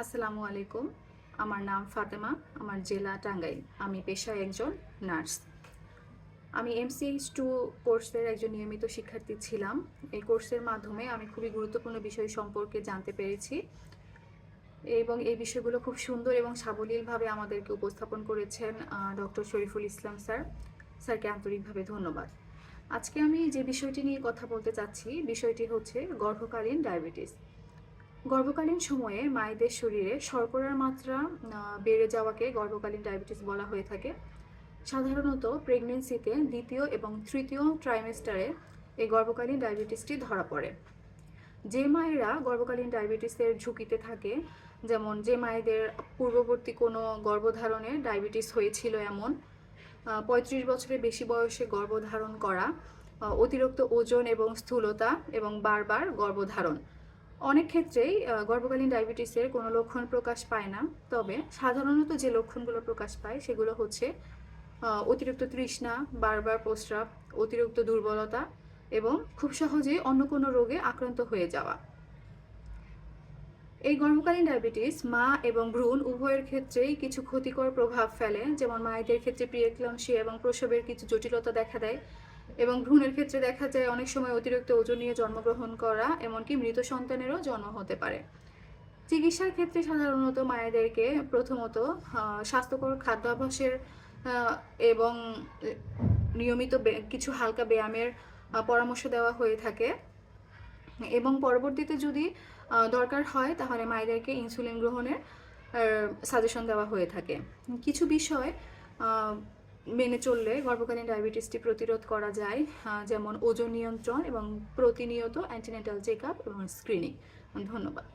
আসসালামু আলাইকুম। আমার নাম ফাতেমা। আমার জেলা টাঙ্গাইল। আমি পেশায় একজন নার্স। আমি MCH2 কোর্সের একজন নিয়মিত শিক্ষার্থী ছিলাম। এই কোর্সের মাধ্যমে আমি খুবই গুরুত্বপূর্ণ বিষয় সম্পর্কে জানতে পেরেছি এবং এই বিষয়গুলো খুব সুন্দর এবং সাবলীলভাবে আমাদেরকে উপস্থাপন করেছেন ডক্টর শরীফুল ইসলাম স্যার। স্যারকে আন্তরিকভাবে ধন্যবাদ। আজকে আমি যে বিষয়টি নিয়ে কথা বলতে চাচ্ছি, বিষয়টি হচ্ছে গর্ভকালীন ডায়াবেটিস। গর্ভকালীন সময়ে মায়েদের শরীরে শর্করার মাত্রা বেড়ে যাওয়াকে গর্ভকালীন ডায়াবেটিস বলা হয়ে থাকে। সাধারণত প্রেগনেন্সিতে দ্বিতীয় এবং তৃতীয় ট্রাইমেস্টারে এই গর্ভকালীন ডায়াবেটিসটি ধরা পড়ে। যে মায়েরা গর্ভকালীন ডায়াবেটিসের ঝুঁকিতে থাকে, যেমন যে মায়েদের পূর্ববর্তী কোনো গর্ভধারণে ডায়াবেটিস হয়েছিল, এমন 35 বছরের বেশি বয়সে গর্ভধারণ করা, অতিরিক্ত ওজন এবং স্থূলতা এবং বারবার গর্ভধারণ, অনেক ক্ষেত্রেই গর্ভকালীন ডায়াবেটিসের কোনো লক্ষণ প্রকাশ পায় না। তবে সাধারণত যে লক্ষণগুলো প্রকাশ পায় সেগুলো হচ্ছে অতিরিক্ত তৃষ্ণা, বারবার প্রস্রাব, অতিরিক্ত দুর্বলতা এবং খুব সহজেই অন্য কোনো রোগে আক্রান্ত হয়ে যাওয়া। এই গর্ভকালীন ডায়াবেটিস মা এবং ভ্রূণ উভয়ের ক্ষেত্রেই কিছু ক্ষতিকর প্রভাব ফেলে, যেমন মায়েদের ক্ষেত্রে প্রিএক্লাম্পসিয়া এবং প্রসবের কিছু জটিলতা দেখা দেয় এবং ভ্রূণের ক্ষেত্রে দেখা যায় অনেক সময় অতিরিক্ত ওজন নিয়ে জন্মগ্রহণ করা, এমনকি মৃত সন্তানেরও জন্ম হতে পারে। চিকিৎসার ক্ষেত্রে সাধারণত মায়েদেরকে প্রথমত স্বাস্থ্যকর খাদ্যাভ্যাসের এবং নিয়মিত কিছু হালকা ব্যায়ামের পরামর্শ দেওয়া হয়ে থাকে এবং পরবর্তীতে যদি দরকার হয় তাহলে মায়েদেরকে ইনসুলিন গ্রহণের সাজেশন দেওয়া হয়ে থাকে। কিছু বিষয় মেনে চললে গর্ভকালীন ডায়াবেটিসটি প্রতিরোধ করা যায়, যেমন ওজন নিয়ন্ত্রণ এবং প্রতিনিয়ত অ্যান্টিনেটাল চেক আপ এবং স্ক্রিনিং। ধন্যবাদ।